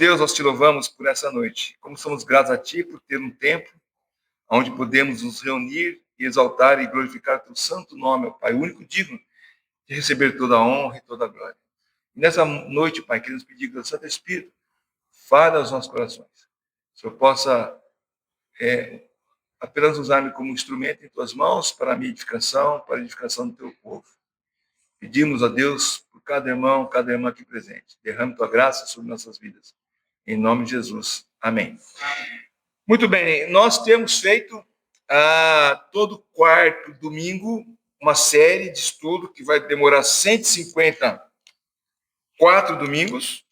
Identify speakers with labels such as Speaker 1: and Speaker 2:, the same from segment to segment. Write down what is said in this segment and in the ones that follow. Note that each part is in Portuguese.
Speaker 1: Deus, nós te louvamos por essa noite. Como somos gratos a ti por ter um tempo onde podemos nos reunir e exaltar e glorificar o teu santo nome, ó Pai, o único digno de receber toda a honra e toda a glória. E nessa noite, Pai, queremos pedir que o Santo Espírito fale aos nossos corações. Que o Senhor possa apenas usar-me como instrumento em tuas mãos para a minha edificação, para a edificação do teu povo. Pedimos a Deus por cada irmão, cada irmã aqui presente. Derrame tua graça sobre nossas vidas. Em nome de Jesus. Amém. Muito bem, nós temos feito todo quarto domingo uma série de estudo que vai demorar 154 domingos,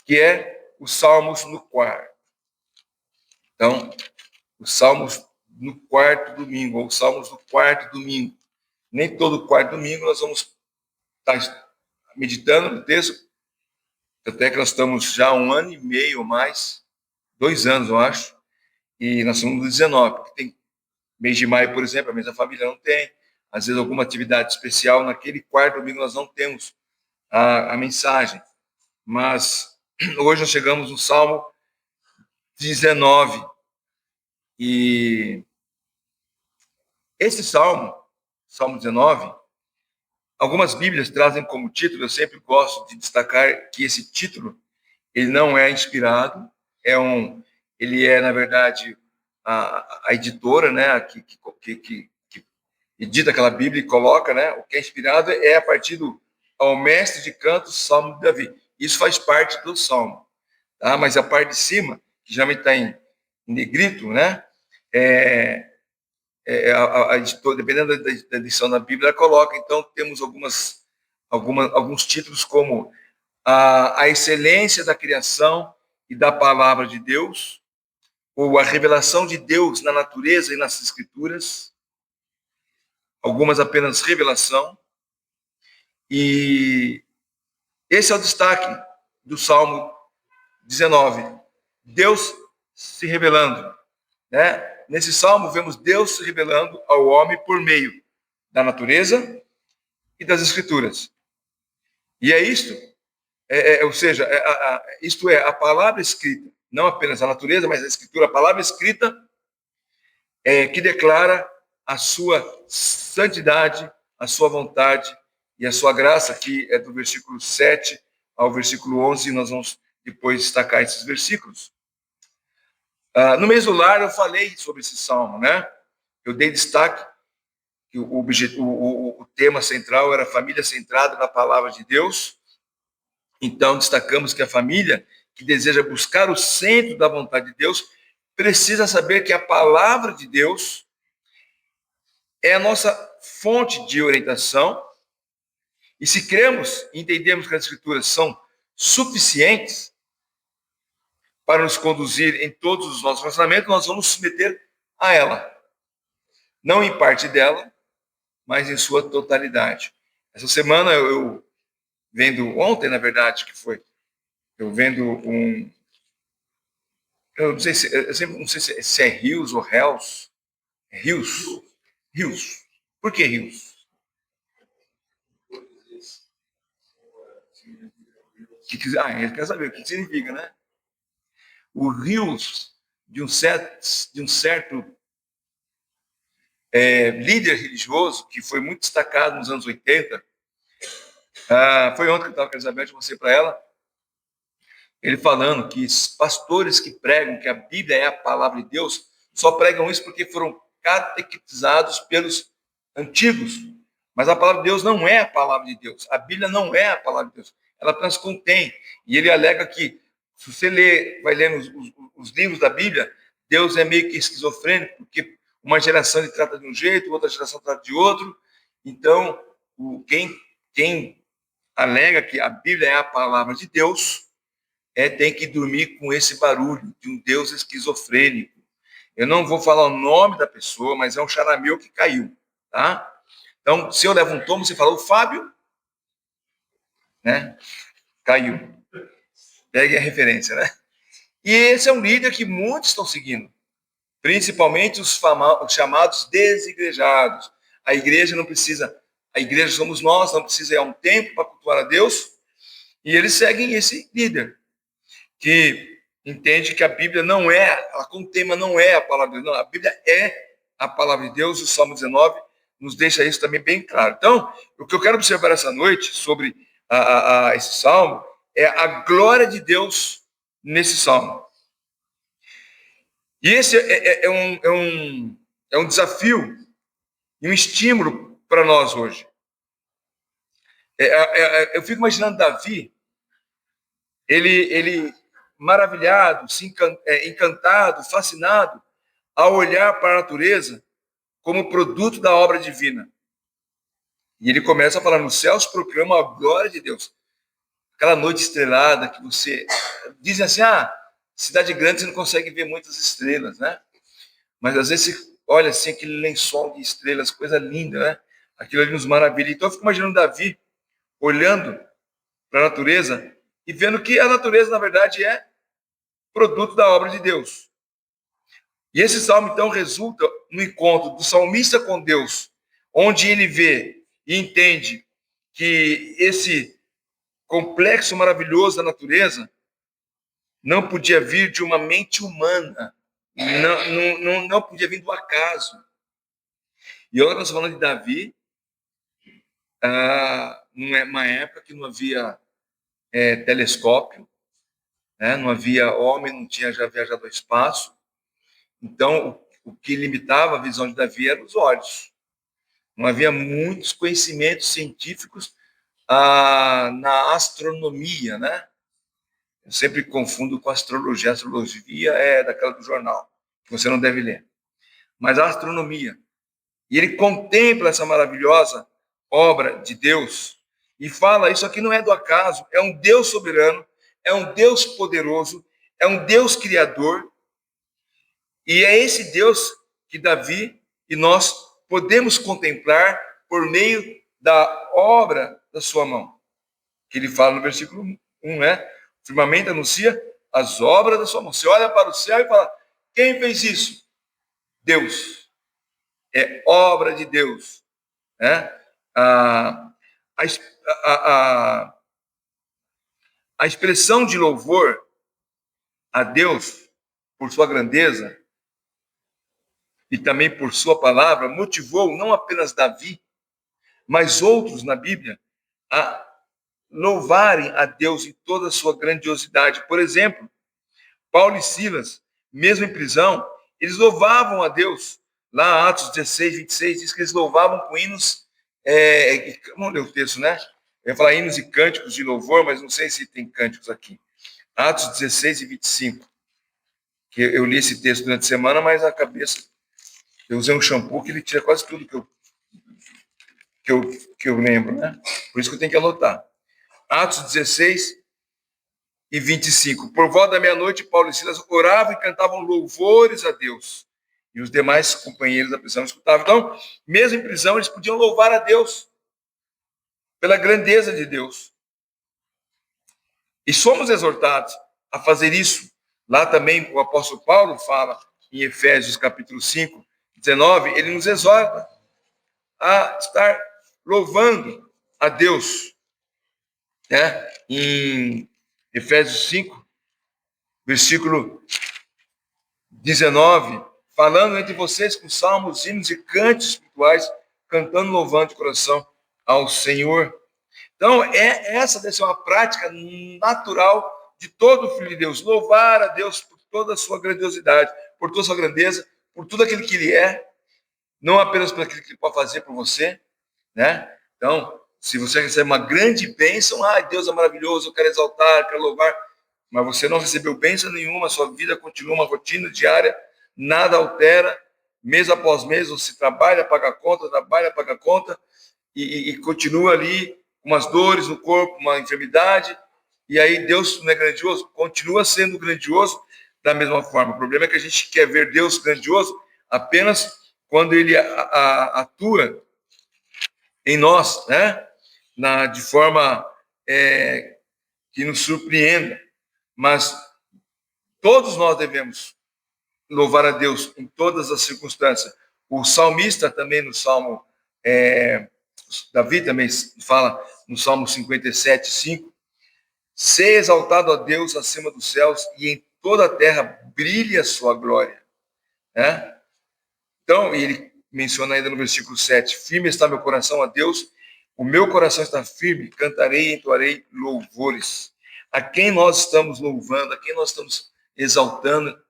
Speaker 1: que é os Salmos no quarto. Então, os Salmos no quarto domingo, ou os Salmos no quarto domingo. Nem todo quarto domingo nós vamos estar meditando no texto, até que nós estamos já há 1 ano e meio ou mais, 2 anos, eu acho, e nós somos no 19, porque tem mês de maio, por exemplo, a mesma família não tem, às vezes alguma atividade especial, naquele quarto domingo nós não temos a mensagem, mas hoje nós chegamos no Salmo 19, e esse Salmo 19, algumas Bíblias trazem como título, eu sempre gosto de destacar que esse título, ele não é inspirado, ele é, na verdade, a editora, né, que edita aquela Bíblia e coloca, né, o que é inspirado é a partir ao mestre de cantos, Salmo de Davi. Isso faz parte do Salmo, tá? Mas a parte de cima, que geralmente está em negrito, né, a editora, dependendo da edição da Bíblia, ela coloca. Então, temos alguns títulos como a excelência da criação e da palavra de Deus, ou a revelação de Deus na natureza e nas escrituras, algumas apenas revelação, e esse é o destaque do Salmo 19, Deus se revelando, né? Nesse Salmo vemos Deus se revelando ao homem por meio da natureza e das escrituras, e é isto, ou seja, isto é, a palavra escrita, não apenas a natureza, mas a escritura, a palavra escrita, que declara a sua santidade, a sua vontade e a sua graça, que é do versículo 7 ao versículo 11, e nós vamos depois destacar esses versículos. No mês do lar eu falei sobre esse salmo, né? Eu dei destaque que o tema central era a família centrada na palavra de Deus. Então, destacamos que a família que deseja buscar o centro da vontade de Deus precisa saber que a palavra de Deus é a nossa fonte de orientação, e se cremos e entendemos que as escrituras são suficientes para nos conduzir em todos os nossos relacionamentos, nós vamos nos submeter a ela. Não em parte dela, mas em sua totalidade. Essa semana eu vendo, ontem na verdade que foi, eu vendo eu não sei se é Rios ou Hells, Rios. Por que Rios? Ele quer saber o que significa, né? O Rios de um certo líder religioso que foi muito destacado nos anos 80. Foi ontem que eu estava com a Elizabeth, mostrei para ela, ele falando que pastores que pregam que a Bíblia é a palavra de Deus só pregam isso porque foram catequizados pelos antigos. Mas a palavra de Deus não é a palavra de Deus. A Bíblia não é a palavra de Deus. Ela apenas contém. E ele alega que, se você vai lendo os livros da Bíblia, Deus é meio que esquizofrênico, porque uma geração ele trata de um jeito, outra geração trata de outro. Então, quem alega que a Bíblia é a palavra de Deus, tem que dormir com esse barulho de um Deus esquizofrênico. Eu não vou falar o nome da pessoa, mas é um charameu que caiu, tá? Então, se eu levo um tomo, você fala, o Fábio, né? Caiu. Pegue a referência, né? E esse é um líder que muitos estão seguindo, principalmente os chamados desigrejados. A igreja não precisa, a igreja somos nós, não precisa ir a um tempo para cultuar a Deus, e eles seguem esse líder. que entende que a Bíblia não é, ela com o tema não é a palavra de Deus, não, a Bíblia é a palavra de Deus, e o Salmo 19 nos deixa isso também bem claro. Então, o que eu quero observar essa noite sobre esse salmo é a glória de Deus nesse salmo. E esse é um desafio e um estímulo para nós hoje. Eu fico imaginando Davi, ele maravilhado, encantado, fascinado, ao olhar para a natureza como produto da obra divina. E ele começa a falar: nos céus proclamam a glória de Deus. Aquela noite estrelada que você... Dizem assim, cidade grande você não consegue ver muitas estrelas, né? Mas às vezes você olha assim, aquele lençol de estrelas, coisa linda, né? Aquilo ali nos maravilha. Então eu fico imaginando Davi olhando para a natureza e vendo que a natureza, na verdade, é produto da obra de Deus. E esse salmo, então, resulta no encontro do salmista com Deus, onde ele vê e entende que esse complexo maravilhoso da natureza não podia vir de uma mente humana, não podia vir do acaso. E agora nós estamos falando de Davi, numa época que não havia telescópio, né? Não havia homem, não tinha já viajado ao espaço. Então, o que limitava a visão de Davi eram os olhos. Não havia muitos conhecimentos científicos na astronomia, né? Eu sempre confundo com astrologia. A astrologia é daquela do jornal, que você não deve ler. Mas a astronomia. E ele contempla essa maravilhosa obra de Deus e fala: isso aqui não é do acaso, é um Deus soberano, é um Deus poderoso, é um Deus criador. E é esse Deus que Davi e nós podemos contemplar por meio da obra da sua mão. Que ele fala no versículo 1, né? O firmamento anuncia as obras da sua mão. Você olha para o céu e fala: quem fez isso? Deus. É obra de Deus, né? A expressão de louvor a Deus por sua grandeza e também por sua palavra motivou não apenas Davi, mas outros na Bíblia a louvarem a Deus em toda a sua grandiosidade. Por exemplo, Paulo e Silas, mesmo em prisão, eles louvavam a Deus. Lá, Atos 16, 26, diz que eles louvavam com hinos, vamos ler o texto, né? Eu ia falar hinos e cânticos de louvor, mas não sei se tem cânticos aqui. Atos 16 e 25. Que eu li esse texto durante a semana, mas a cabeça... Eu usei um shampoo que ele tira quase tudo que eu lembro, né? Por isso que eu tenho que anotar. Atos 16 e 25. Por volta da meia-noite, Paulo e Silas oravam e cantavam louvores a Deus. E os demais companheiros da prisão escutavam. Então, mesmo em prisão, eles podiam louvar a Deus pela grandeza de Deus. E somos exortados a fazer isso. Lá também o apóstolo Paulo fala, em Efésios capítulo 5, 19, ele nos exorta a estar louvando a Deus. Né? Em Efésios 5, versículo 19, falando entre vocês com salmos, hinos e cantos espirituais, cantando, louvando de coração ao Senhor. Então, essa deve ser uma prática natural de todo filho de Deus, louvar a Deus por toda a sua grandiosidade, por toda a sua grandeza, por tudo aquilo que Ele é, não apenas por aquilo que Ele pode fazer por você, né? Então, se você recebe uma grande bênção, Deus é maravilhoso, eu quero exaltar, eu quero louvar, mas você não recebeu bênção nenhuma, a sua vida continua uma rotina diária, nada altera, mês após mês, você trabalha, paga conta, e continua ali umas dores no corpo, uma enfermidade, e aí Deus não é grandioso? Continua sendo grandioso da mesma forma. O problema é que a gente quer ver Deus grandioso apenas quando Ele atua em nós, né? De forma que nos surpreenda. Mas todos nós devemos louvar a Deus em todas as circunstâncias. O salmista também no Salmo, Davi também fala no Salmo 57, 5, Seja exaltado a Deus acima dos céus e em toda a terra brilhe a sua glória. Né? Então, ele menciona ainda no versículo 7, firme está meu coração a Deus, o meu coração está firme, cantarei e entoarei louvores. A quem nós estamos louvando, a quem nós estamos exaltando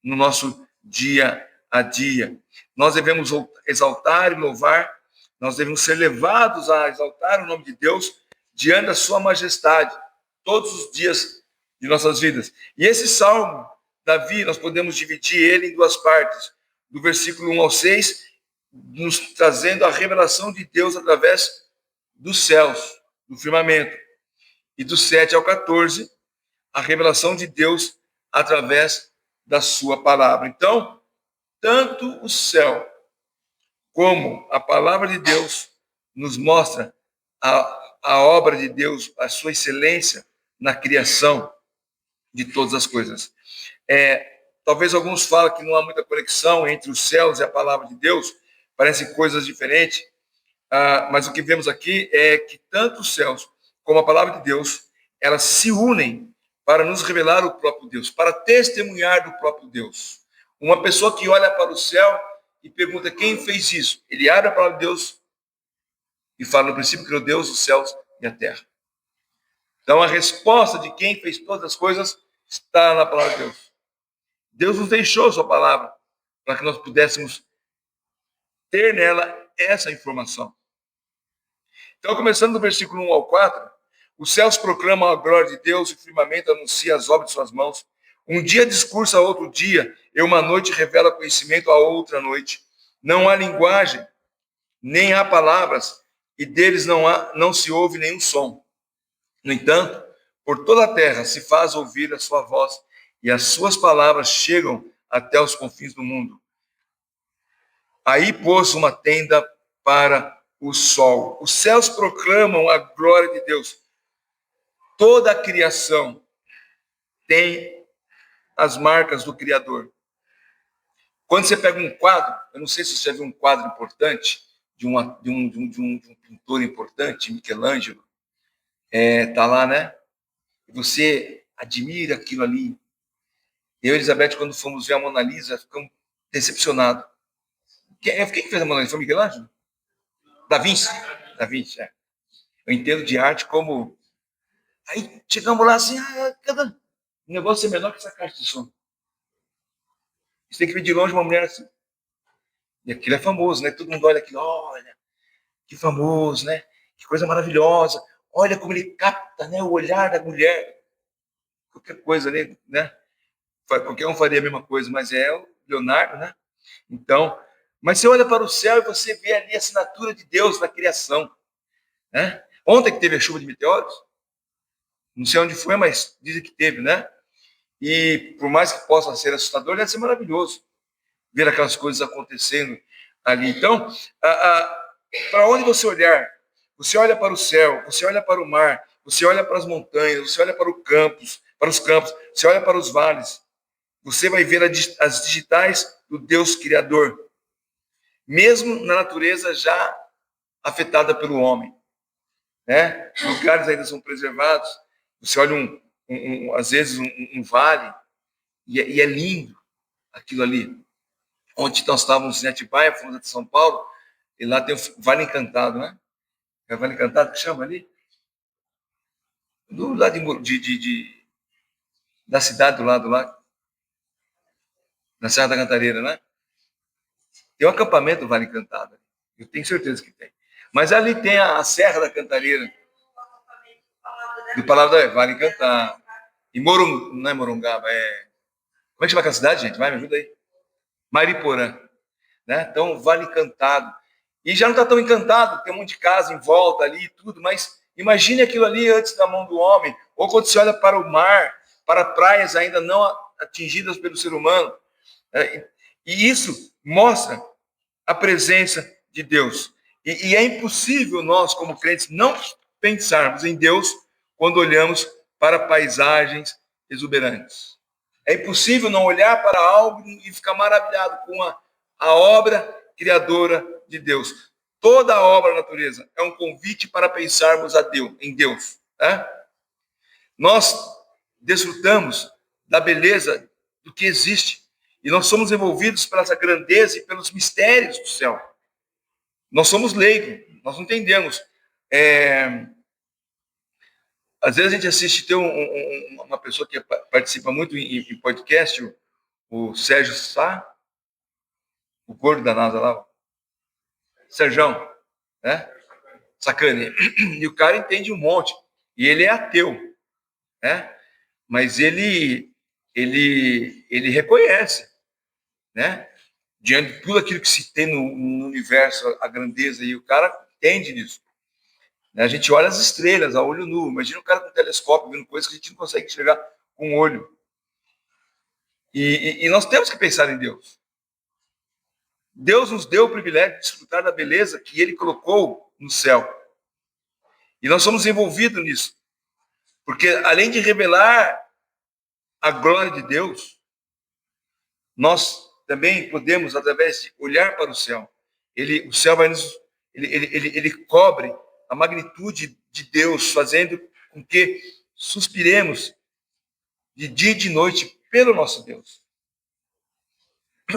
Speaker 1: no nosso dia a dia. Nós devemos exaltar e louvar, nós devemos ser levados a exaltar o nome de Deus diante da sua majestade, todos os dias de nossas vidas. E esse salmo, Davi, nós podemos dividir ele em duas partes, do versículo 1 ao 6, nos trazendo a revelação de Deus através dos céus, do firmamento, e do 7 ao 14, a revelação de Deus através da sua palavra. Então, tanto o céu como a palavra de Deus nos mostra a obra de Deus, a sua excelência na criação de todas as coisas. Talvez alguns falem que não há muita conexão entre os céus e a palavra de Deus, parecem coisas diferentes, mas o que vemos aqui é que tanto os céus como a palavra de Deus, elas se unem para nos revelar o próprio Deus, para testemunhar do próprio Deus. Uma pessoa que olha para o céu e pergunta quem fez isso, ele abre a palavra de Deus e fala: no princípio criou Deus os céus e a terra. Então a resposta de quem fez todas as coisas está na palavra de Deus. Deus nos deixou a sua palavra para que nós pudéssemos ter nela essa informação. Então, começando do versículo 1 ao 4, os céus proclamam a glória de Deus e o firmamento anuncia as obras de suas mãos. Um dia discursa a outro dia, e uma noite revela conhecimento a outra noite. Não há linguagem, nem há palavras, e deles não se ouve nenhum som. No entanto, por toda a terra se faz ouvir a sua voz, e as suas palavras chegam até os confins do mundo. Aí pôs uma tenda para o sol. Os céus proclamam a glória de Deus. Toda a criação tem as marcas do Criador. Quando você pega um quadro, eu não sei se você já viu um quadro importante, de um pintor importante, Michelangelo, tá lá, né? E você admira aquilo ali. Eu e Elizabeth, quando fomos ver a Mona Lisa, ficamos decepcionados. Quem fez a Mona Lisa? Foi Michelangelo? Da Vinci? Da Vinci, é. Eu entendo de arte como... Aí chegamos lá assim, cada negócio é menor que essa caixa de som. Você tem que ver de longe uma mulher assim. E aquilo é famoso, né? Todo mundo olha aquilo, olha, que famoso, né? Que coisa maravilhosa. Olha como ele capta, né, o olhar da mulher. Qualquer coisa ali, né? Qualquer um faria a mesma coisa, mas é o Leonardo, né? Então, mas você olha para o céu e você vê ali a assinatura de Deus na criação, né? Ontem que teve a chuva de meteoros, não sei onde foi, mas dizem que teve, né? E por mais que possa ser assustador, deve ser maravilhoso ver aquelas coisas acontecendo ali. Então, para onde você olhar, você olha para o céu, você olha para o mar, você olha para as montanhas, você olha para os campos, você olha para os vales, você vai ver as digitais do Deus Criador, mesmo na natureza já afetada pelo homem, né? Lugares ainda são preservados. Você olha às vezes um vale e é lindo aquilo ali. Ontem nós estávamos em Atibaia, fomos até São Paulo, e lá tem o Vale Encantado, né? É o Vale Encantado que chama ali? Do lado da cidade do lado lá, na Serra da Cantareira, né? Tem um acampamento do Vale Encantado. Eu tenho certeza que tem. Mas ali tem a Serra da Cantareira. Do Palavra Vale Encantado. E não é Morungaba, como é que chama aquela cidade, gente? Vai, me ajuda aí. Mariporã. Né? Então, Vale Encantado. E já não está tão encantado, tem um monte de casa em volta ali e tudo, mas imagine aquilo ali antes da mão do homem, ou quando você olha para o mar, para praias ainda não atingidas pelo ser humano. E isso mostra a presença de Deus. E é impossível nós, como crentes, não pensarmos em Deus quando olhamos para paisagens exuberantes. É impossível não olhar para algo e ficar maravilhado com a obra criadora de Deus. Toda a obra da natureza é um convite para pensarmos em Deus. Tá? Nós desfrutamos da beleza do que existe. E nós somos envolvidos por essa grandeza e pelos mistérios do céu. Nós somos leigos, nós não entendemos. Às vezes a gente assiste, tem uma pessoa que participa muito em podcast, o Sérgio Sá, o gordo da NASA lá, Serjão, né? Sacane. E o cara entende um monte. E ele é ateu, né? Mas ele reconhece, né? Diante de tudo aquilo que se tem no universo, a grandeza, e o cara entende nisso. A gente olha as estrelas a olho nu. Imagina um cara com um telescópio vendo coisas que a gente não consegue enxergar com o olho. E nós temos que pensar em Deus. Deus nos deu o privilégio de desfrutar da beleza que Ele colocou no céu. E nós somos envolvidos nisso. Porque além de revelar a glória de Deus, nós também podemos, através de olhar para o céu, o céu vai ele cobre a magnitude de Deus, fazendo com que suspiremos de dia e de noite pelo nosso Deus.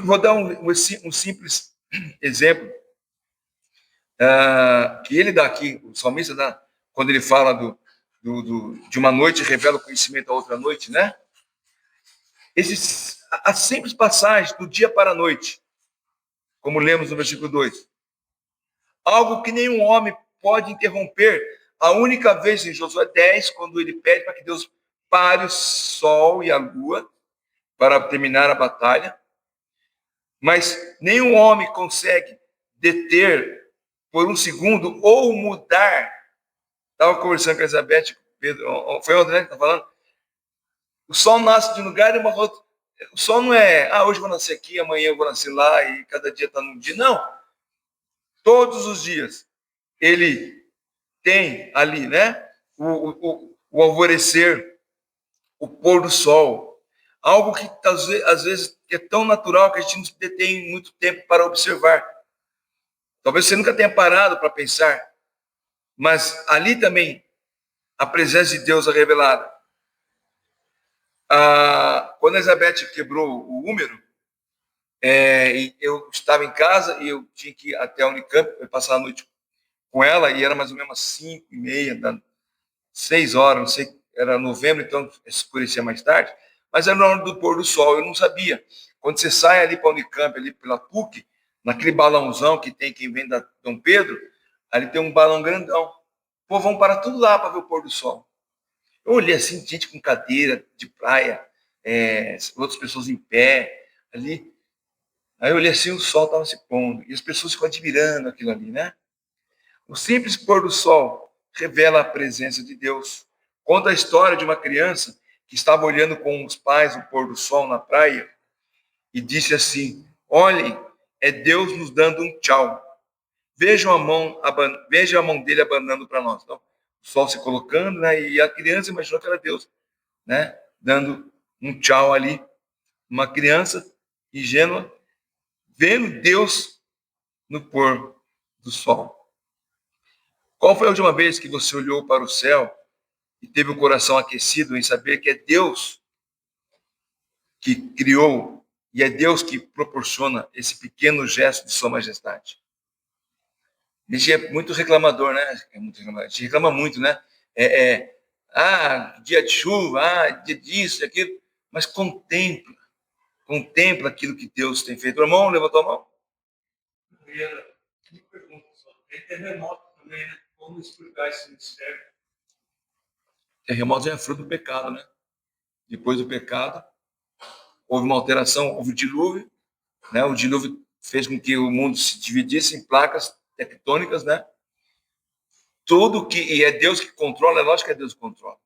Speaker 1: Vou dar um simples exemplo que ele dá aqui, o salmista dá, quando ele fala de uma noite revela o conhecimento a outra noite, né? A simples passagem do dia para a noite, como lemos no versículo 2. Algo que nenhum homem pode interromper. A única vez em Josué 10, quando ele pede para que Deus pare o sol e a lua para terminar a batalha. Mas nenhum homem consegue deter por um segundo ou mudar. Estava conversando com a Elizabeth, Pedro, foi o André que está falando. O sol nasce de um lugar e uma outra. O sol não é, hoje eu vou nascer aqui, amanhã eu vou nascer lá, e cada dia está num dia. Não. Todos os dias ele tem ali, né? O alvorecer, o pôr do sol. Algo que às vezes é tão natural que a gente não detém muito tempo para observar. Talvez você nunca tenha parado para pensar, mas ali também a presença de Deus é revelada. Quando a Elizabeth quebrou o úmero, eu estava em casa e eu tinha que ir até a Unicamp, passar a noite com ela, e era mais ou menos 5h30, 6 horas, não sei, era novembro, então escurecia mais tarde, mas era na hora do pôr do sol, eu não sabia. Quando você sai ali para a Unicamp, ali pela PUC, naquele balãozão que tem quem vem da Dom Pedro, ali tem um balão grandão. Pô, vão para tudo lá para ver o pôr do sol. Eu olhei assim, gente com cadeira de praia, outras pessoas em pé, ali. Aí eu olhei assim, o sol estava se pondo, e as pessoas ficam admirando aquilo ali, né? O simples pôr do sol revela a presença de Deus. Conta a história de uma criança que estava olhando com os pais o pôr do sol na praia e disse assim: olhem, é Deus nos dando um tchau. Vejam a mão dele abanando para nós. Então, o sol se colocando, né? E a criança imaginou que era Deus, né? Dando um tchau ali. Uma criança ingênua vendo Deus no pôr do sol. Qual foi a última vez que você olhou para o céu e teve o coração aquecido em saber que é Deus que criou e é Deus que proporciona esse pequeno gesto de sua majestade? A gente é muito reclamador, né? A gente reclama muito, né? Dia de chuva, dia disso, aquilo. Mas contempla aquilo que Deus tem feito. O irmão levantou a mão?
Speaker 2: Uma pergunta só. Tem terremoto também, né? Como explicar esse mistério?
Speaker 1: Terremoto é fruto do pecado, né? Depois do pecado, houve uma alteração, houve o dilúvio, né? O dilúvio fez com que o mundo se dividisse em placas tectônicas, né? E é Deus que controla, é lógico que é Deus que controla.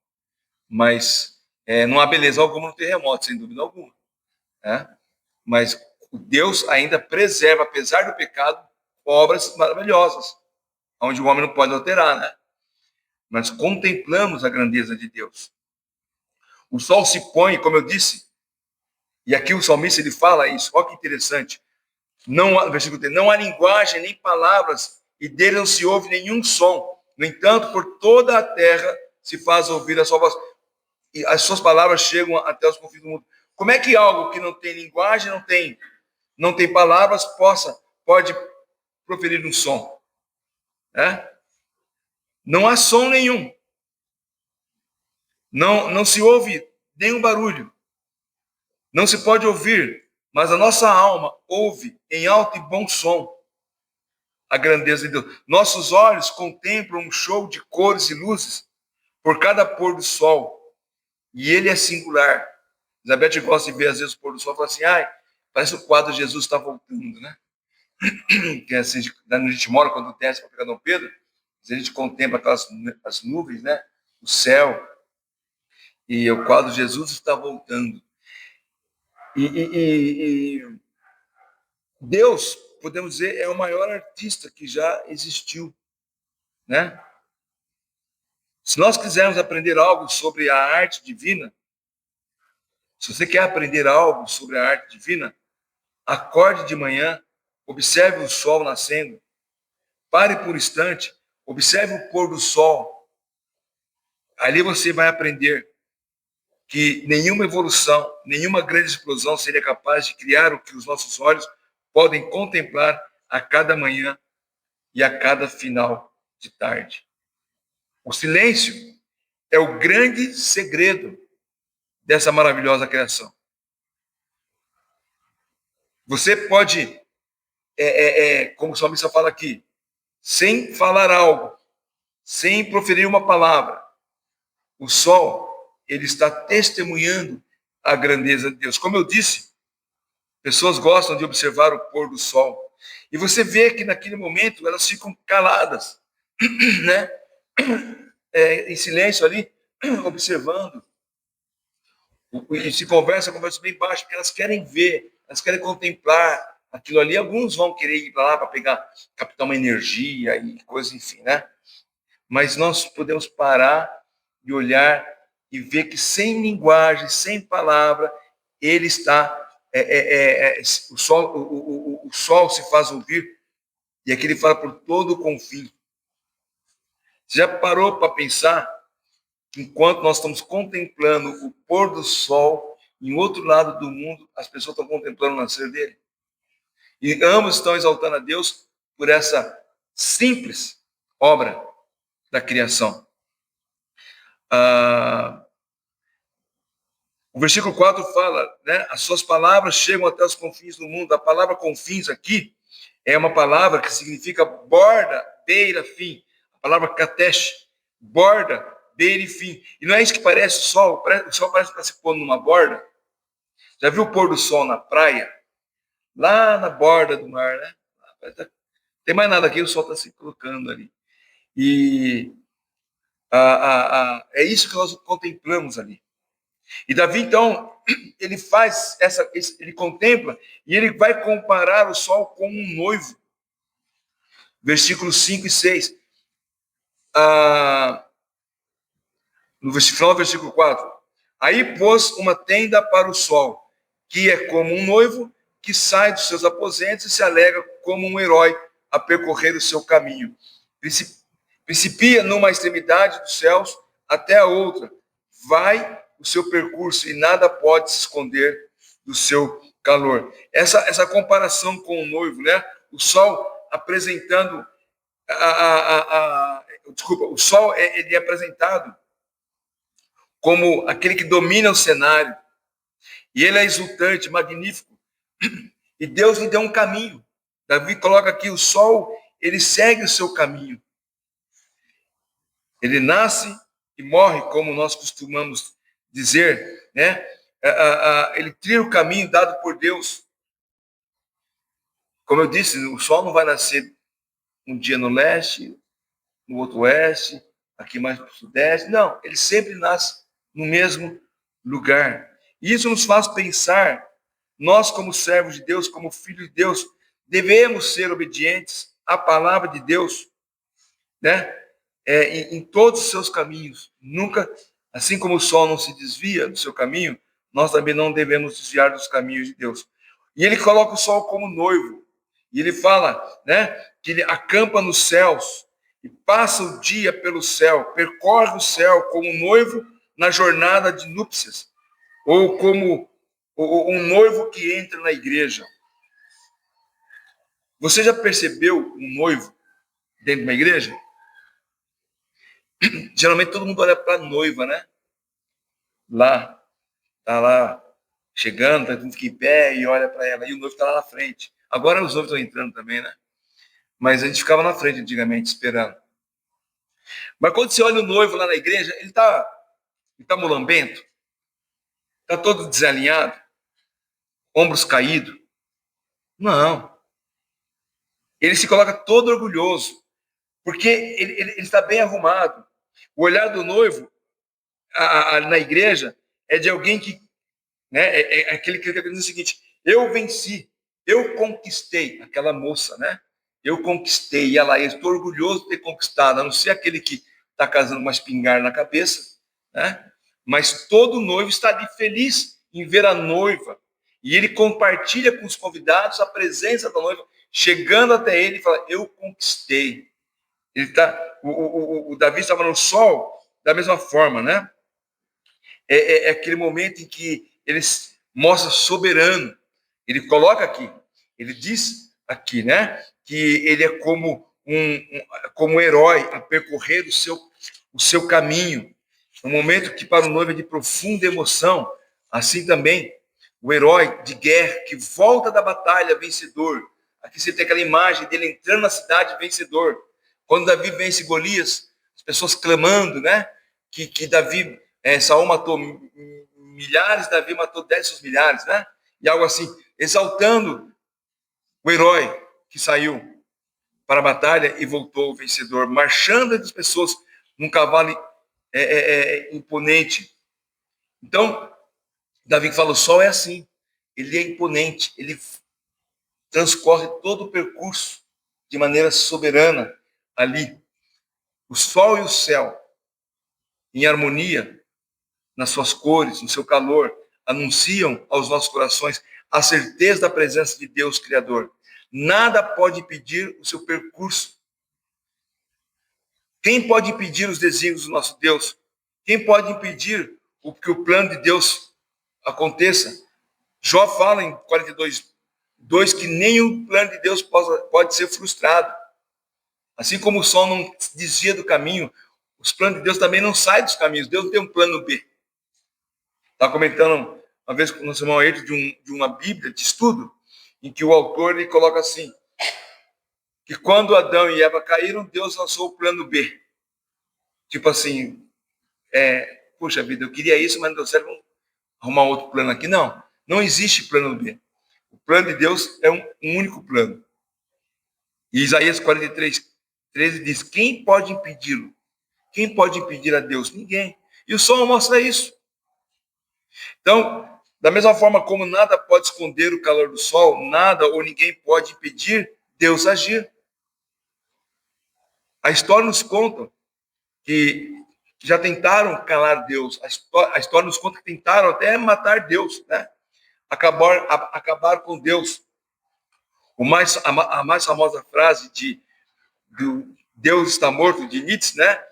Speaker 1: Mas não há beleza alguma no terremoto, sem dúvida alguma. Né? Mas Deus ainda preserva, apesar do pecado, obras maravilhosas, onde o homem não pode alterar, né? Nós contemplamos a grandeza de Deus. O sol se põe, como eu disse, e aqui o salmista ele fala isso, olha que interessante. Versículo 3, não há linguagem nem palavras, e dele não se ouve nenhum som. No entanto, por toda a terra se faz ouvir a sua voz. e as suas palavras chegam até os confins do mundo. Como é que algo que não tem linguagem, não tem palavras, pode proferir um som? Né? Não há som nenhum. Não se ouve nenhum barulho. Não se pode ouvir, mas a nossa alma ouve em alto e bom som a grandeza de Deus. Nossos olhos contemplam um show de cores e luzes por cada pôr do sol. E ele é singular. Elizabeth gosta de ver, às vezes, o pôr do sol e fala assim, parece o quadro de Jesus está voltando, né? Que é assim, onde a gente mora, quando desce para pegar Dom Pedro, a gente contempla as nuvens, né? O céu. E o quadro de Jesus está voltando. E Deus, podemos dizer, é o maior artista que já existiu, né? Se nós quisermos aprender algo sobre a arte divina, se você quer aprender algo sobre a arte divina, acorde de manhã, observe o sol nascendo, pare por um instante, observe o pôr do sol. Ali você vai aprender que nenhuma evolução, nenhuma grande explosão seria capaz de criar o que os nossos olhos podem contemplar a cada manhã e a cada final de tarde. O silêncio é o grande segredo dessa maravilhosa criação. Você pode, como o salmista fala aqui, sem falar algo, sem proferir uma palavra, o sol, ele está testemunhando a grandeza de Deus. Em eu disse, pessoas gostam de observar o pôr do sol. E você vê que naquele momento elas ficam caladas, né? Em silêncio ali, observando. E se conversa bem baixo, porque elas querem ver, elas querem contemplar aquilo ali. Alguns vão querer ir para lá para captar uma energia e coisa, enfim, né? Mas nós podemos parar e olhar e ver que sem linguagem, sem palavra, ele está... o sol se faz ouvir, e aqui ele fala por todo o confim. Você já parou para pensar que enquanto nós estamos contemplando o pôr do sol, em outro lado do mundo, as pessoas estão contemplando o nascer dele? E ambos estão exaltando a Deus por essa simples obra da criação. O versículo 4 fala, né? As suas palavras chegam até os confins do mundo. A palavra confins aqui é uma palavra que significa borda, beira, fim. A palavra katesh, borda, beira e fim. E não é isso que parece o sol? O sol parece que está se pondo numa borda. Já viu o pôr do sol na praia? Lá na borda do mar, né? Não tem mais nada aqui, o sol está se colocando ali. E é isso que nós contemplamos ali. E Davi, então, ele faz ele contempla e ele vai comparar o sol com um noivo. Versículos 5 e 6. No final do versículo 4. Aí pôs uma tenda para o sol, que é como um noivo que sai dos seus aposentos e se alegra como um herói a percorrer o seu caminho. Principia numa extremidade dos céus até a outra. Vai o seu percurso e nada pode se esconder do seu calor. Essa comparação com o noivo, né? O sol apresentando o sol ele é apresentado como aquele que domina o cenário. E ele é exultante, magnífico. E Deus lhe deu um caminho. Davi coloca aqui, o sol, ele segue o seu caminho. Ele nasce e morre, como nós costumamos dizer, né? Ele trilha o caminho dado por Deus. Como eu disse, o sol não vai nascer um dia no leste, no outro oeste, aqui mais para o sudeste. Não, ele sempre nasce no mesmo lugar. E isso nos faz pensar, nós como servos de Deus, como filhos de Deus, devemos ser obedientes à palavra de Deus, né? Em todos os seus caminhos. Nunca, assim como o sol não se desvia do seu caminho, nós também não devemos desviar dos caminhos de Deus. E ele coloca o sol como noivo. E ele fala, né, que ele acampa nos céus e passa o dia pelo céu, percorre o céu como um noivo na jornada de núpcias, ou como um noivo que entra na igreja. Você já percebeu um noivo dentro de uma igreja? Geralmente todo mundo olha para a noiva, né? Lá, tá lá chegando, tá tudo aqui em pé e olha para ela, e o noivo está lá na frente. Agora os noivos estão entrando também, né? Mas a gente ficava na frente antigamente, esperando. Mas quando você olha o noivo lá na igreja, ele tá mulambento, tá todo desalinhado, ombros caídos. Não. Ele se coloca todo orgulhoso, porque ele está bem arrumado. O olhar do noivo na igreja é de alguém que, né, é aquele que diz o seguinte: eu venci, eu conquistei aquela moça, né? Eu conquistei, e ela, eu estou orgulhoso de ter conquistado, a não ser aquele que está casando uma espingarda na cabeça, né? Mas todo noivo está ali feliz em ver a noiva, e ele compartilha com os convidados a presença da noiva, chegando até ele e fala: eu conquistei. Ele tá, o Davi estava no sol da mesma forma, né? É aquele momento em que ele mostra soberano. Ele coloca aqui, ele diz aqui, né, que ele é como como um herói a percorrer o seu caminho. Um momento que para o noivo é de profunda emoção. Assim também o herói de guerra que volta da batalha vencedor. Aqui você tem aquela imagem dele entrando na cidade vencedor. Quando Davi vence Golias, as pessoas clamando, né, que Davi, Saul matou milhares, Davi matou 10 milhares, né? E algo assim, exaltando o herói que saiu para a batalha e voltou vencedor, marchando entre as pessoas num cavalo imponente. Então, Davi fala: o sol é assim, ele é imponente, ele transcorre todo o percurso de maneira soberana ali. O sol e o céu, em harmonia, nas suas cores, no seu calor, anunciam aos nossos corações a certeza da presença de Deus Criador. Nada pode impedir o seu percurso. Quem pode impedir os desígnios do nosso Deus? Quem pode impedir que o plano de Deus aconteça? Jó fala em 42:2 que nenhum plano de Deus pode ser frustrado. Assim como o sol não desvia do caminho, os planos de Deus também não saem dos caminhos. Deus não tem um plano B. Estava comentando uma vez com o nosso irmão Ayrton de uma Bíblia de estudo, em que o autor ele coloca assim, que quando Adão e Eva caíram, Deus lançou o plano B. Tipo assim, puxa vida, eu queria isso, mas não deu certo, vamos arrumar outro plano aqui. Não, não existe plano B. O plano de Deus é um único plano. E Isaías 43:13 diz: quem pode impedi-lo? Quem pode impedir a Deus? Ninguém. E o sol mostra isso. Então, da mesma forma como nada pode esconder o calor do sol, nada ou ninguém pode impedir Deus agir. A história nos conta que já tentaram calar Deus. A história nos conta que tentaram até matar Deus, né? Acabar com Deus. A mais famosa frase do Deus está morto, de Nietzsche, né?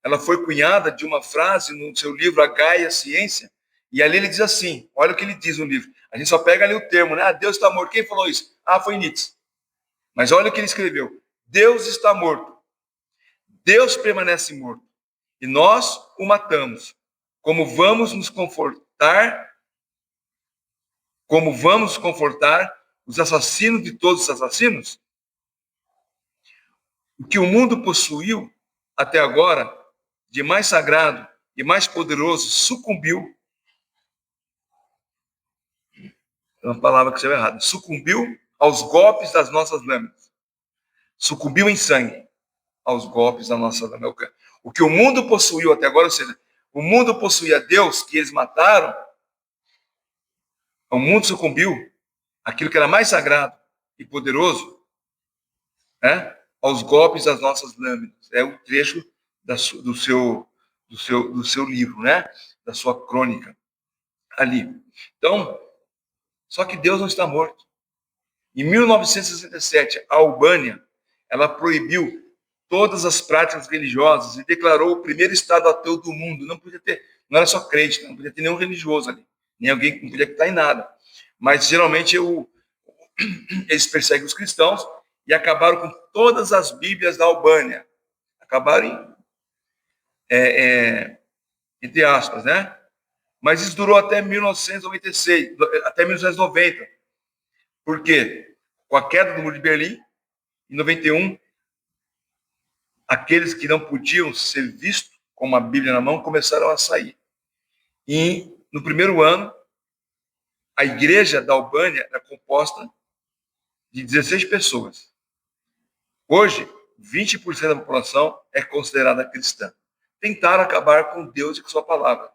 Speaker 1: Ela foi cunhada de uma frase no seu livro A Gaia Ciência, e ali ele diz assim, olha o que ele diz no livro, a gente só pega ali o termo, né? Deus está morto. Quem falou isso? Foi Nietzsche. Mas olha o que ele escreveu: Deus está morto, Deus permanece morto, e nós o matamos. Como vamos nos confortar os assassinos de todos os assassinos? O que o mundo possuiu até agora, de mais sagrado e mais poderoso, sucumbiu. É uma palavra que saiu errada. Sucumbiu aos golpes das nossas lâminas. Sucumbiu em sangue aos golpes da nossa lâmina. O que o mundo possuiu até agora, ou seja, o mundo possuía Deus, que eles mataram, o mundo sucumbiu aquilo que era mais sagrado e poderoso, né, aos golpes das nossas lâminas. É o trecho do seu livro, né, da sua crônica ali. Então, só que Deus não está morto. Em 1967, a Albânia, ela proibiu todas as práticas religiosas e declarou o primeiro estado ateu do mundo. Não podia ter, não era só crente, não podia ter nenhum religioso ali, nem alguém que não podia estar em nada. Mas geralmente eles perseguem os cristãos e acabaram com todas as Bíblias da Albânia. Acabaram entre aspas, né? Mas isso durou até 1996, até 1990. Por quê? Com a queda do Muro de Berlim, em 91, aqueles que não podiam ser vistos com uma Bíblia na mão começaram a sair. E no primeiro ano, a igreja da Albânia era composta de 16 pessoas. Hoje, 20% da população é considerada cristã. Tentaram acabar com Deus e com sua palavra.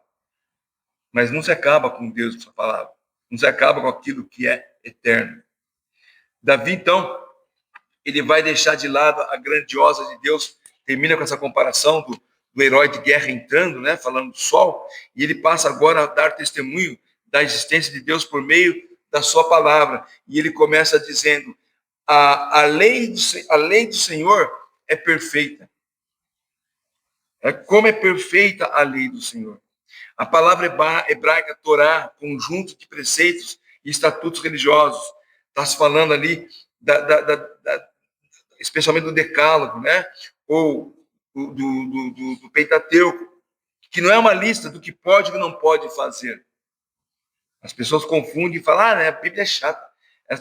Speaker 1: Mas não se acaba com Deus e com sua palavra. Não se acaba com aquilo que é eterno. Davi, então, ele vai deixar de lado a grandiosa de Deus, termina com essa comparação do herói de guerra entrando, né, falando do sol, e ele passa agora a dar testemunho da existência de Deus por meio da sua palavra. E ele começa dizendo: a lei do Senhor é perfeita. Como é perfeita a lei do Senhor. A palavra hebraica Torá, conjunto de preceitos e estatutos religiosos, está se falando ali especialmente do Decálogo, né? Ou do Pentateuco, que não é uma lista do que pode e que não pode fazer. As pessoas confundem e falam: né, a Bíblia é chata,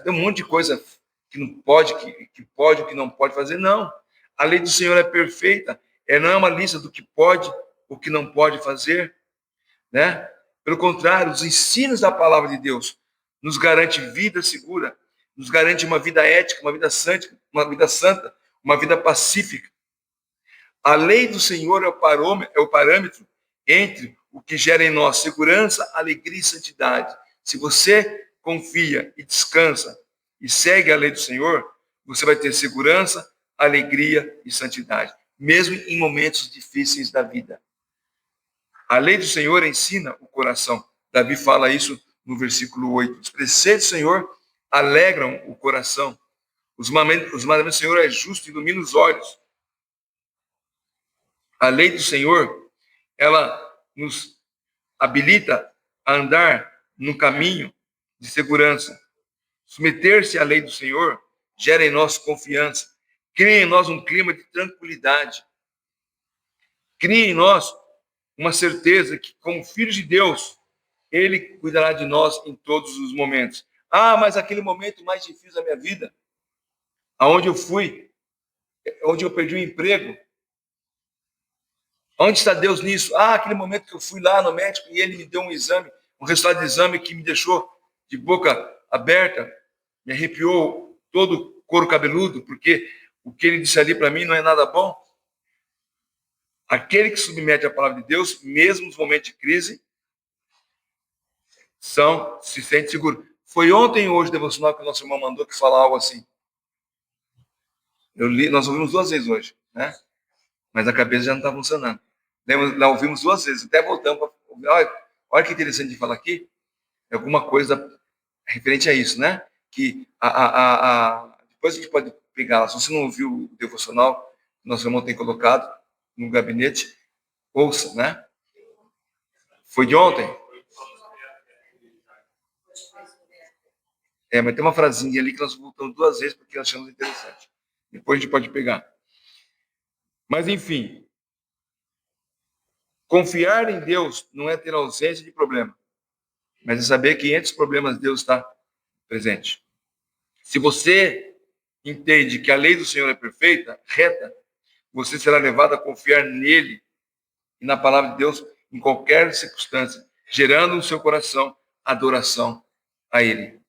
Speaker 1: tem um monte de coisa que não pode, que pode ou que não pode fazer. Não, a lei do Senhor é perfeita, não é uma lista do que pode ou que não pode fazer, né? Pelo contrário, os ensinos da palavra de Deus nos garante vida segura, nos garante uma vida ética, uma vida santa, uma vida pacífica. A lei do Senhor é o parâmetro entre o que gera em nós segurança, alegria e santidade. Se você confia e descansa e segue a lei do Senhor, você vai ter segurança, alegria e santidade, mesmo em momentos difíceis da vida. A lei do Senhor ensina o coração. Davi fala isso no versículo 8. Os preceitos do Senhor alegram o coração. Os mandamentos do Senhor é justo e ilumina os olhos. A lei do Senhor, ela nos habilita a andar no caminho de segurança. Submeter-se à lei do Senhor gera em nós confiança. Cria em nós um clima de tranquilidade. Cria em nós uma certeza que, como filhos de Deus, Ele cuidará de nós em todos os momentos. Mas aquele momento mais difícil da minha vida, aonde eu fui, onde eu perdi o emprego, onde está Deus nisso? Aquele momento que eu fui lá no médico e ele me deu um exame, um resultado de exame que me deixou de boca aberta, me arrepiou todo o couro cabeludo, porque o que ele disse ali para mim não é nada bom. Aquele que submete à palavra de Deus, mesmo nos momentos de crise, se sente seguro. Foi ontem ou hoje o devocional que o nosso irmão mandou que fala algo assim. Eu li, nós ouvimos 2 vezes hoje, né? Mas a cabeça já não está funcionando. Lá ouvimos 2 vezes, até voltamos para ouvir. Olha que interessante de falar aqui. É alguma coisa referente a isso, né? Que depois a gente pode pegar, se você não ouviu o devocional que nosso irmão tem colocado no gabinete, ouça, né? Foi de ontem? Mas tem uma frasinha ali que nós voltamos 2 vezes porque nós achamos interessante. Depois a gente pode pegar. Mas, enfim, confiar em Deus não é ter ausência de problema, mas é saber que entre os problemas Deus está presente. Se você entende que a lei do Senhor é perfeita, reta, você será levado a confiar nele e na palavra de Deus em qualquer circunstância, gerando no seu coração adoração a ele.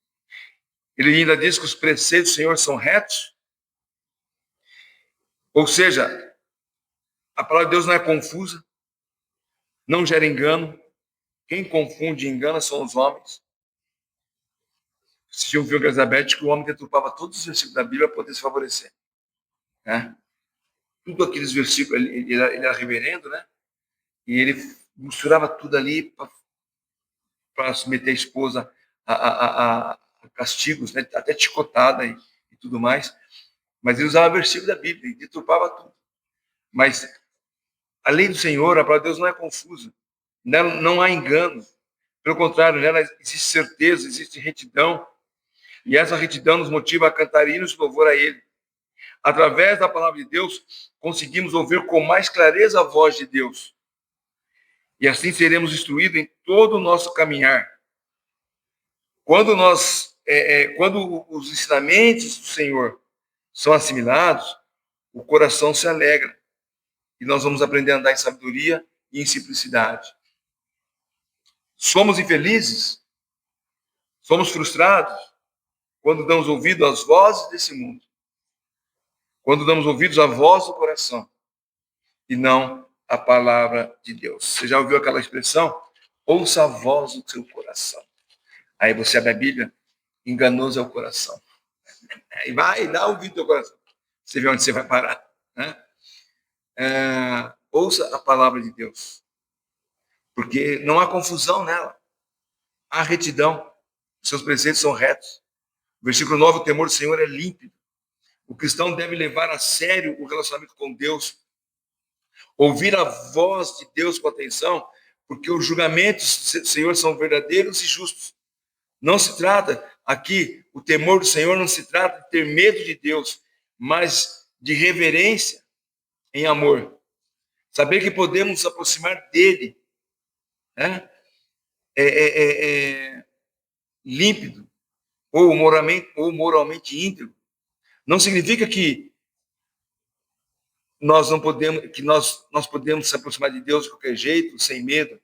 Speaker 1: Ele ainda diz que os preceitos do Senhor são retos, ou seja, a palavra de Deus não é confusa, não gera engano. Quem confunde e engana são os homens. Assisti um filme com a Elizabeth que o homem deturpava todos os versículos da Bíblia para poder se favorecer, né? Tudo aqueles versículos, ele era reverendo, né? E ele misturava tudo ali para submeter a esposa a castigos, né? Até chicotada e tudo mais. Mas ele usava versículo da Bíblia e deturpava tudo. Mas a lei do Senhor, a palavra de Deus não é confusa. Nela não há engano. Pelo contrário, nela existe certeza, existe retidão. E essa retidão nos motiva a cantar hinos de louvor a Ele. Através da palavra de Deus, conseguimos ouvir com mais clareza a voz de Deus. E assim seremos instruídos em todo o nosso caminhar. Quando os ensinamentos do Senhor são assimilados, o coração se alegra. E nós vamos aprender a andar em sabedoria e em simplicidade. Somos infelizes? Somos frustrados? Quando damos ouvido às vozes desse mundo. Quando damos ouvidos à voz do coração. E não à palavra de Deus. Você já ouviu aquela expressão? Ouça a voz do seu coração. Aí você abre a Bíblia, enganoso é o coração. Aí vai, dá ouvido ao teu coração. Você vê onde você vai parar. Né? Ouça a palavra de Deus. Porque não há confusão nela. Há retidão. Seus preceitos são retos. Versículo 9, o temor do Senhor é límpido. O cristão deve levar a sério o relacionamento com Deus. Ouvir a voz de Deus com atenção, porque os julgamentos do Senhor são verdadeiros e justos. Não se trata aqui, o temor do Senhor não se trata de ter medo de Deus, mas de reverência em amor. Saber que podemos nos aproximar dele, né? Límpido ou moralmente íntegro. Não significa que nós não podemos, que nós podemos se aproximar de Deus de qualquer jeito, sem medo,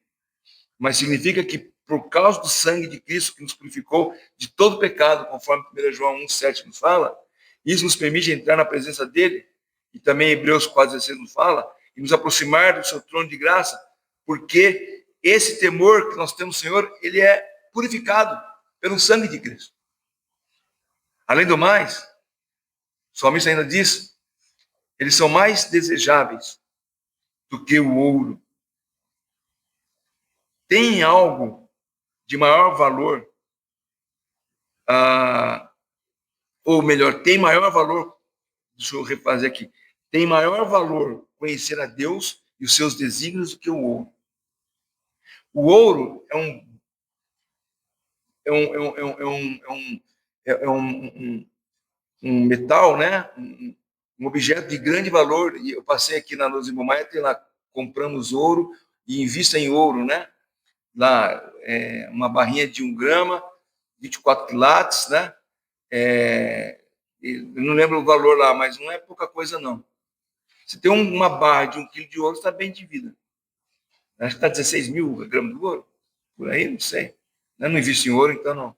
Speaker 1: mas significa que por causa do sangue de Cristo que nos purificou de todo pecado, conforme 1 João 1,7 nos fala, isso nos permite entrar na presença dele, e também Hebreus 4,16 nos fala, e nos aproximar do seu trono de graça, porque esse temor que nós temos, Senhor, ele é purificado pelo sangue de Cristo. Além do mais, o salmista ainda diz, eles são mais desejáveis do que o ouro. Tem algo de maior valor, ou melhor, tem maior valor, deixa eu refazer aqui, tem maior valor conhecer a Deus e os seus desígnios do que o ouro. O ouro é um metal, né? Um objeto de grande valor. E eu passei aqui na Luz Maia, tem lá, compramos ouro e invista em ouro, né? Lá, uma barrinha de 1 grama, 24 quilates, né? Eu não lembro o valor lá, mas não é pouca coisa, não. Se tem uma barra de 1 quilo de ouro, está bem de vida. Acho que está 16 mil gramas de ouro. Por aí, não sei. Eu não invisto em ouro, então não.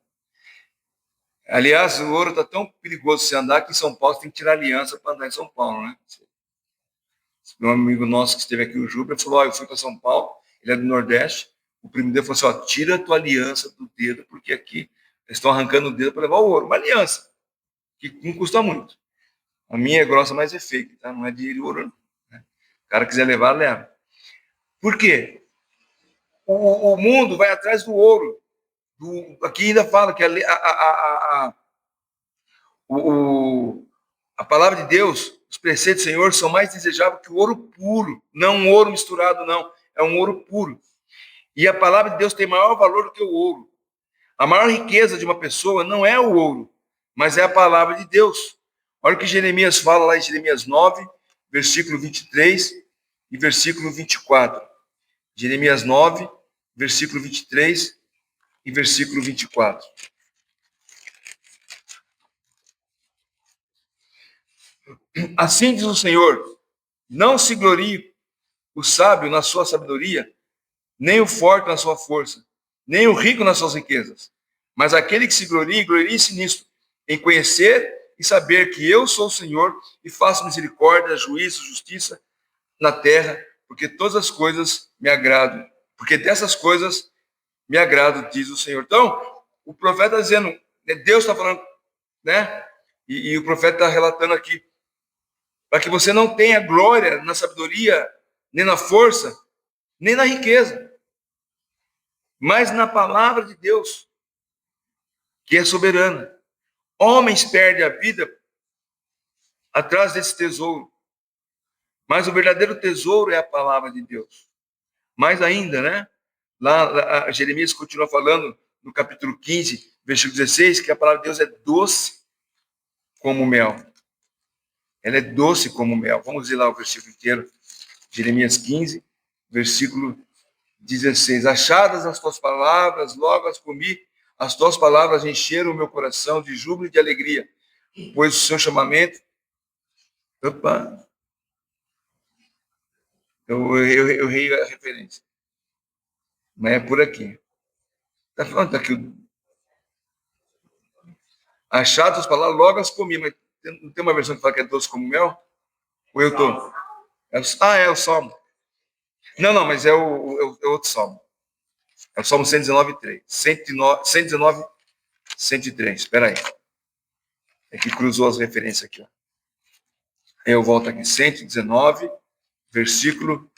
Speaker 1: Aliás, o ouro está tão perigoso se andar que em São Paulo tem que tirar aliança para andar em São Paulo, né? Um amigo nosso que esteve aqui, o Júlio, falou, eu fui para São Paulo, ele é do Nordeste, o primo dele falou assim, tira a tua aliança do dedo, porque aqui eles estão arrancando o dedo para levar o ouro. Uma aliança, que não custa muito. A minha é grossa, mas é fake, tá? Não é de ouro, não. Né? O cara quiser levar, leva. Por quê? O mundo vai atrás do ouro. Aqui ainda fala que a palavra de Deus, os preceitos do Senhor são mais desejáveis que o ouro puro. Não um ouro misturado, não. É um ouro puro. E a palavra de Deus tem maior valor do que o ouro. A maior riqueza de uma pessoa não é o ouro, mas é a palavra de Deus. Olha o que Jeremias fala lá em Jeremias 9, versículo 23 e versículo 24. Jeremias 9, versículo 23 e versículo 24. Assim diz o Senhor, não se glorie o sábio na sua sabedoria, nem o forte na sua força, nem o rico nas suas riquezas. Mas aquele que se glorie-se nisto, em conhecer e saber que eu sou o Senhor e faço misericórdia, juízo, justiça na terra, porque todas as coisas me agradam. Porque dessas coisas me agrado, diz o Senhor. Então, o profeta está dizendo, Deus está falando, né? E o profeta está relatando aqui, para que você não tenha glória na sabedoria, nem na força, nem na riqueza, mas na palavra de Deus, que é soberana. Homens perdem a vida atrás desse tesouro, Mas o verdadeiro tesouro é a palavra de Deus. Mais ainda, né? Lá Jeremias continua falando no capítulo 15, versículo 16, que a palavra de Deus é doce como mel. Ela é doce como mel. Vamos ler lá o versículo inteiro. Jeremias 15, versículo 16. Achadas as tuas palavras, logo as comi. As tuas palavras encheram o meu coração de júbilo e de alegria, pois o seu chamamento... Opa! Eu errei a referência. Mas é por aqui. Está falando tá aqui. Achadas as palavras, logo as comi. Mas não tem uma versão que fala que é doce como mel? Ou eu estou? É o Salmo. Não, mas é o outro Salmo. É o Salmo 119, 3. 119, 103. Espera aí. É que cruzou as referências aqui. Ó. Eu volto aqui. 119, versículo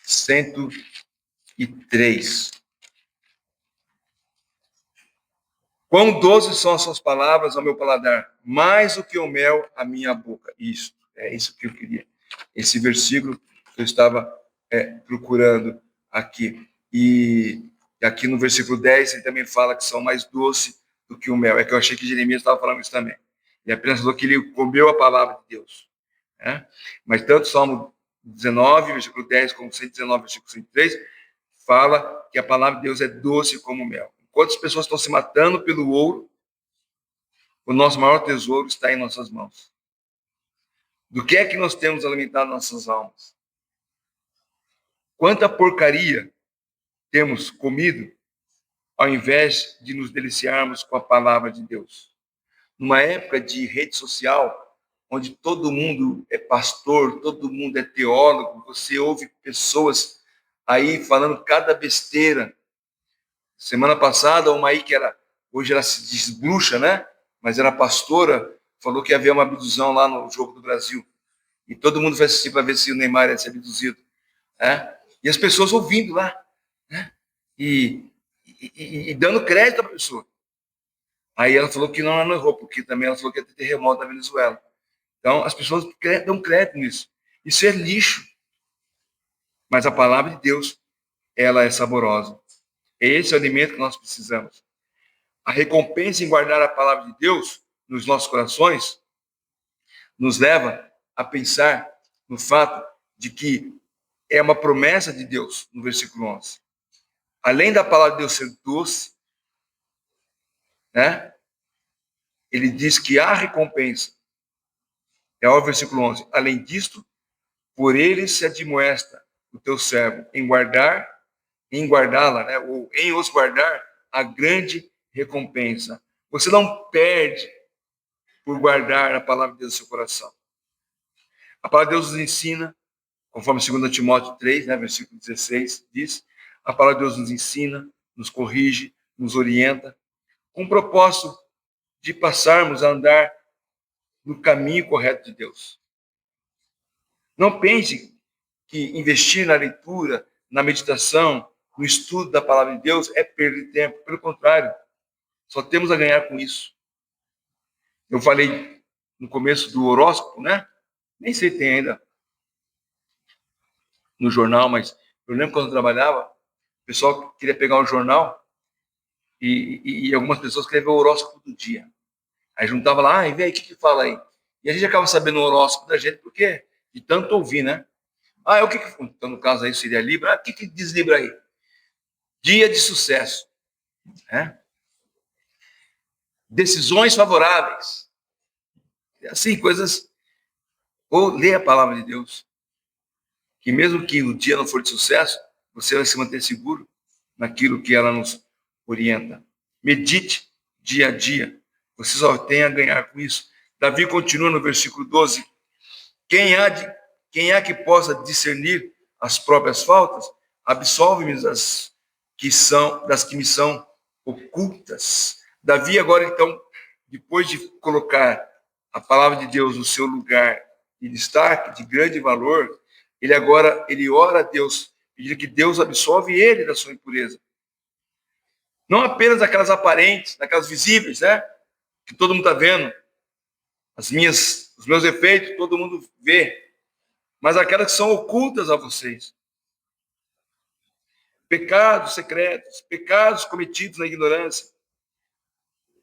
Speaker 1: 103. Quão doces são as suas palavras ao meu paladar, mais do que o mel à minha boca. Isso, é isso que eu queria. Esse versículo que eu estava procurando aqui. E aqui no versículo 10, ele também fala que são mais doces do que o mel. É que eu achei que Jeremias estava falando isso também. Ele apenas falou que ele comeu a palavra de Deus. Né? Mas tanto Salmo 19, versículo 10, como 119, versículo 103, fala que a palavra de Deus é doce como mel. Enquanto as pessoas estão se matando pelo ouro, o nosso maior tesouro está em nossas mãos. Do que é que nós temos alimentado nossas almas? Quanta porcaria temos comido ao invés de nos deliciarmos com a palavra de Deus? Numa época de rede social, onde todo mundo é pastor, todo mundo é teólogo, você ouve pessoas aí falando cada besteira. Semana passada, uma aí que hoje ela se diz bruxa, né? Mas era pastora, falou que havia uma abduzão lá no Jogo do Brasil. E todo mundo vai assistir para ver se o Neymar ia ser abduzido. Né? E as pessoas ouvindo lá. Né? E dando crédito à pessoa. Aí ela falou que não errou, porque também ela falou que ia ter terremoto na Venezuela. Então, as pessoas dão crédito nisso. Isso é lixo. Mas a palavra de Deus, ela é saborosa. Esse é o alimento que nós precisamos. A recompensa em guardar a palavra de Deus nos nossos corações nos leva a pensar no fato de que é uma promessa de Deus, no versículo 11. Além da palavra de Deus ser doce, né? Ele diz que há recompensa. É o versículo 11. Além disto, por ele se admoesta o teu servo em guardá-la, né? Ou em os guardar, a grande recompensa. Você não perde por guardar a palavra de Deus no seu coração. A palavra de Deus nos ensina, conforme 2 Timóteo 3, né, versículo 16, diz, a palavra de Deus nos ensina, nos corrige, nos orienta, com o propósito de passarmos a andar no caminho correto de Deus. Não pense que investir na leitura, na meditação, no estudo da palavra de Deus é perder tempo. Pelo contrário, só temos a ganhar com isso. Eu falei no começo do horóscopo, né? Nem sei se tem ainda no jornal, mas eu lembro quando eu trabalhava, o pessoal queria pegar um jornal e algumas pessoas queriam ver o horóscopo do dia. Aí juntava lá, e vê aí, o que fala aí? E a gente acaba sabendo o horóscopo da gente, porque de tanto ouvir, né? O que então, no caso aí seria Libra. O que diz Libra aí? Dia de sucesso. Né? Decisões favoráveis. Assim, coisas... Ou lê a palavra de Deus. Que mesmo que o dia não for de sucesso, você vai se manter seguro naquilo que ela nos orienta. Medite dia a dia. Você só tem a ganhar com isso. Davi continua no versículo 12. Quem há que possa discernir as próprias faltas? Absolve-me das que me são ocultas. Davi agora, então, depois de colocar a palavra de Deus no seu lugar de destaque, de grande valor, ele ora a Deus, pedindo que Deus absolve ele da sua impureza. Não apenas aquelas aparentes, aquelas visíveis, né? Que todo mundo está vendo. Os meus efeitos, todo mundo vê. mas aquelas que são ocultas a vocês. Pecados secretos, pecados cometidos na ignorância.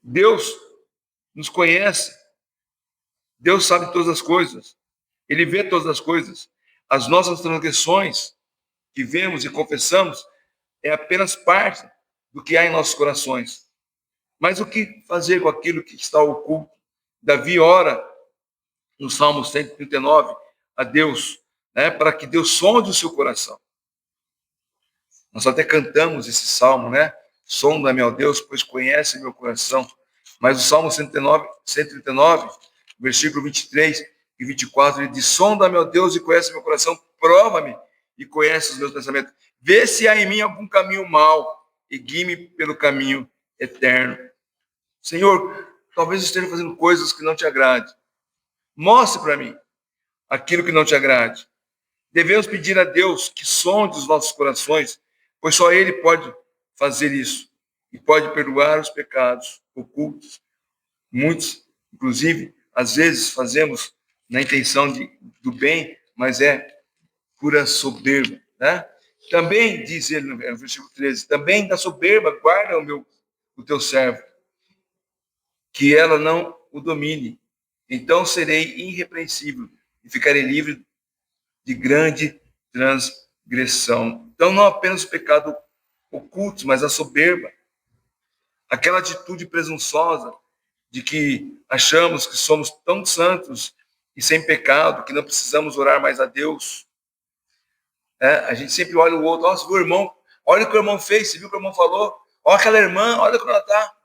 Speaker 1: Deus nos conhece. Deus sabe todas as coisas. Ele vê todas as coisas. As nossas transgressões que vemos e confessamos é apenas parte do que há em nossos corações. Mas o que fazer com aquilo que está oculto? Davi ora no Salmo 139 a Deus, né, para que Deus sonde o seu coração. Nós até cantamos esse salmo, né? Sonda-me, ó Deus, pois conhece meu coração. Mas o Salmo 139, versículo 23 e 24, ele diz: sonda-me, ó Deus, e conhece meu coração, prova-me e conhece os meus pensamentos. Vê se há em mim algum caminho mau e guie-me pelo caminho eterno. Senhor, talvez esteja fazendo coisas que não te agrade. Mostre para mim aquilo que não te agrade. Devemos pedir a Deus que sonde os nossos corações, pois só Ele pode fazer isso e pode perdoar os pecados ocultos. Muitos, inclusive, às vezes fazemos na intenção do bem, mas é pura soberba, né? Também, diz ele no versículo 13, também da soberba guarda o teu servo, que ela não o domine. Então serei irrepreensível e ficarei livre de grande transgressão. Então, não apenas o pecado oculto, mas a soberba, aquela atitude presunçosa de que achamos que somos tão santos e sem pecado que não precisamos orar mais a Deus. A gente sempre olha o outro, nossa, o irmão, olha o que o irmão fez, você viu o que o irmão falou? Olha aquela irmã, olha como ela está.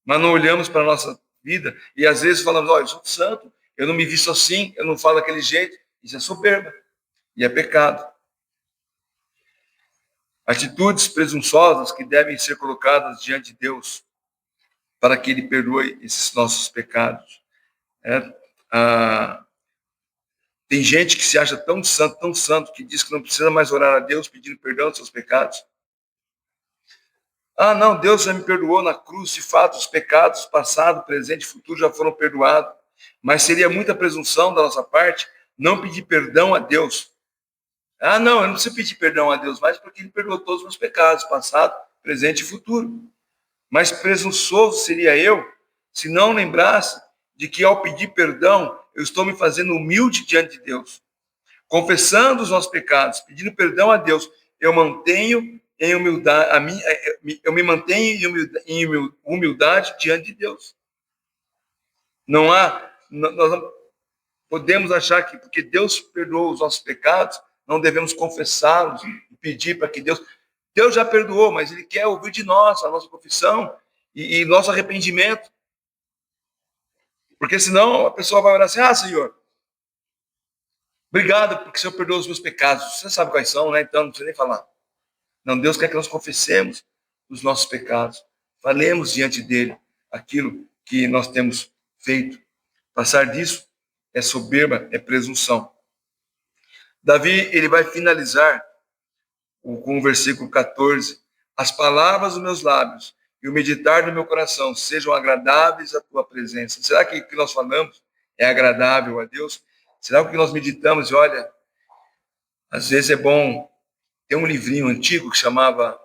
Speaker 1: Mas não olhamos para a nossa vida e às vezes falamos, olha, eu sou santo, eu não me visto assim, eu não falo daquele jeito. Isso é soberba e é pecado. Atitudes presunçosas que devem ser colocadas diante de Deus para que Ele perdoe esses nossos pecados. Tem gente que se acha tão santo, que diz que não precisa mais orar a Deus pedindo perdão dos seus pecados. Ah, não, Deus já me perdoou na cruz, de fato, os pecados passado, presente e futuro já foram perdoados. Mas seria muita presunção da nossa parte não pedir perdão a Deus. Ah, não, eu não preciso pedir perdão a Deus mais porque Ele perdoou todos os meus pecados, passado, presente e futuro. Mas presunçoso seria eu se não lembrasse de que ao pedir perdão, eu estou me fazendo humilde diante de Deus. Confessando os nossos pecados, pedindo perdão a Deus, eu mantenho em humildade, eu me mantenho em humildade diante de Deus. Nós não podemos achar que porque Deus perdoou os nossos pecados, não devemos confessá-los e pedir para que Deus já perdoou, mas Ele quer ouvir de nós a nossa confissão e nosso arrependimento. Porque senão a pessoa vai orar assim, ah, Senhor, obrigado porque o Senhor perdoou os meus pecados. Você sabe quais são, né? Então não precisa nem falar. Não, Deus quer que nós confessemos os nossos pecados. Falemos diante dEle aquilo que nós temos feito. Passar disso é soberba, é presunção. Davi, ele vai finalizar com o versículo 14. As palavras dos meus lábios e o meditar do meu coração sejam agradáveis à tua presença. Será que o que nós falamos é agradável a Deus? Será que o que nós meditamos? E olha, às vezes é bom. Tem um livrinho antigo que chamava...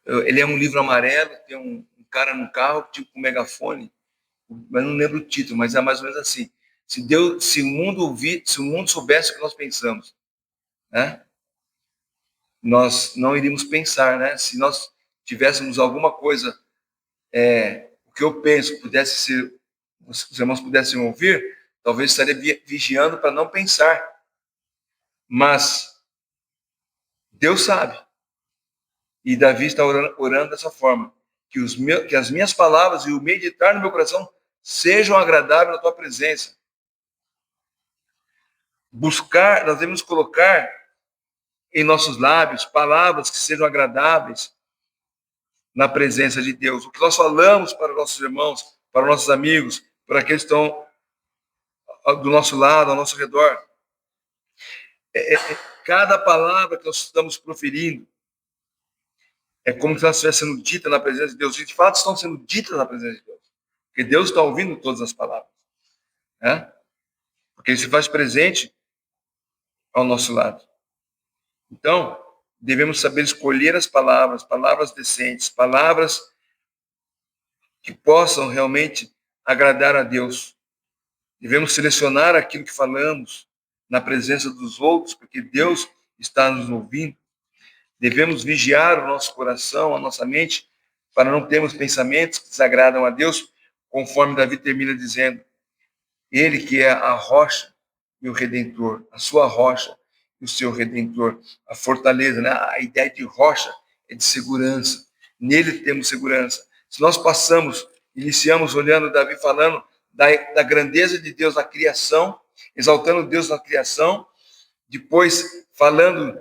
Speaker 1: Ele é um livro amarelo, tem um cara no carro, tipo um megafone, mas não lembro o título, mas é mais ou menos assim. Se o mundo soubesse o que nós pensamos, né? Nós não iríamos pensar, né? Se nós tivéssemos alguma coisa, o que eu penso pudesse ser, os irmãos pudessem ouvir, talvez estaria vigiando para não pensar. Mas Deus sabe. E Davi está orando dessa forma, que as minhas palavras e o meditar no meu coração sejam agradáveis na tua presença. Nós devemos colocar em nossos lábios palavras que sejam agradáveis na presença de Deus. O que nós falamos para nossos irmãos, para nossos amigos, para aqueles que estão do nosso lado, ao nosso redor. Cada palavra que nós estamos proferindo é como se ela estivesse sendo dita na presença de Deus. E de fato estão sendo ditas na presença de Deus. Porque Deus está ouvindo todas as palavras. Né? porque ele se faz presente ao nosso lado. Então, devemos saber escolher as palavras decentes, palavras que possam realmente agradar a Deus. Devemos selecionar aquilo que falamos na presença dos outros, porque Deus está nos ouvindo. Devemos vigiar o nosso coração, a nossa mente, para não termos pensamentos que desagradam a Deus, conforme Davi termina dizendo: Ele que é a rocha e o Redentor, a sua rocha e o seu Redentor, a fortaleza, né? A ideia de rocha é de segurança. Nele temos segurança. Se nós iniciamos olhando Davi falando da grandeza de Deus na criação, exaltando Deus na criação, depois falando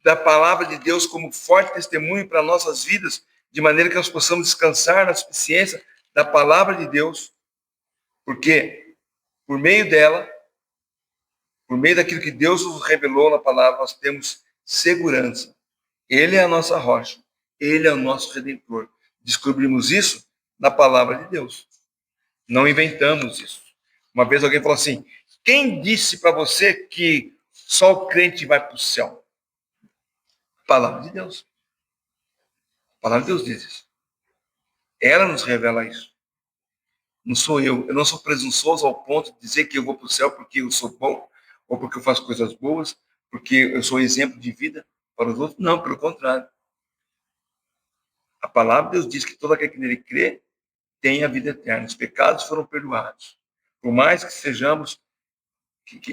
Speaker 1: da palavra de Deus como forte testemunho para nossas vidas, de maneira que nós possamos descansar na suficiência da palavra de Deus, porque por meio dela, por meio daquilo que Deus nos revelou na palavra, nós temos segurança. Ele é a nossa rocha, ele é o nosso Redentor. Descobrimos isso na palavra de Deus. Não inventamos isso. Uma vez alguém falou assim: quem disse para você que só o crente vai para o céu? A palavra de Deus. A palavra de Deus diz isso. Ela nos revela isso. Não sou eu. Eu não sou presunçoso ao ponto de dizer que eu vou para o céu porque eu sou bom, ou porque eu faço coisas boas, porque eu sou exemplo de vida para os outros. Não, pelo contrário. A palavra de Deus diz que todo aquele que nele crê tem a vida eterna. Os pecados foram perdoados. Por mais que sejamos,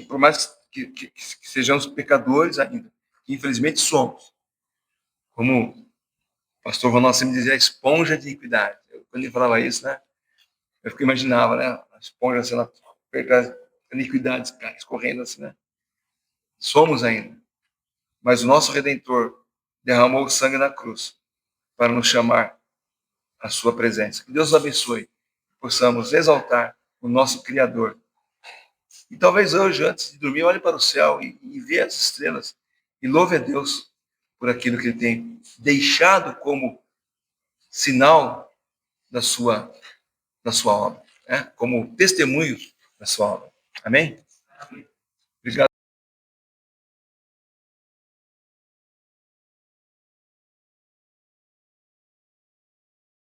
Speaker 1: por mais que sejamos pecadores ainda, que infelizmente somos. Como o pastor Ronaldo sempre dizia, a esponja de iniquidade. Quando ele falava isso, né? Eu imaginava, né? A esponja sendo iniquidades escorrendo assim, né? Somos ainda. Mas o nosso Redentor derramou o sangue na cruz para nos chamar à sua presença. Que Deus nos abençoe. Possamos exaltar o nosso Criador. E talvez hoje, antes de dormir, olhe para o céu e veja as estrelas e louve a Deus por aquilo que Ele tem deixado como sinal da sua obra, né? Como testemunho da sua obra. Amém?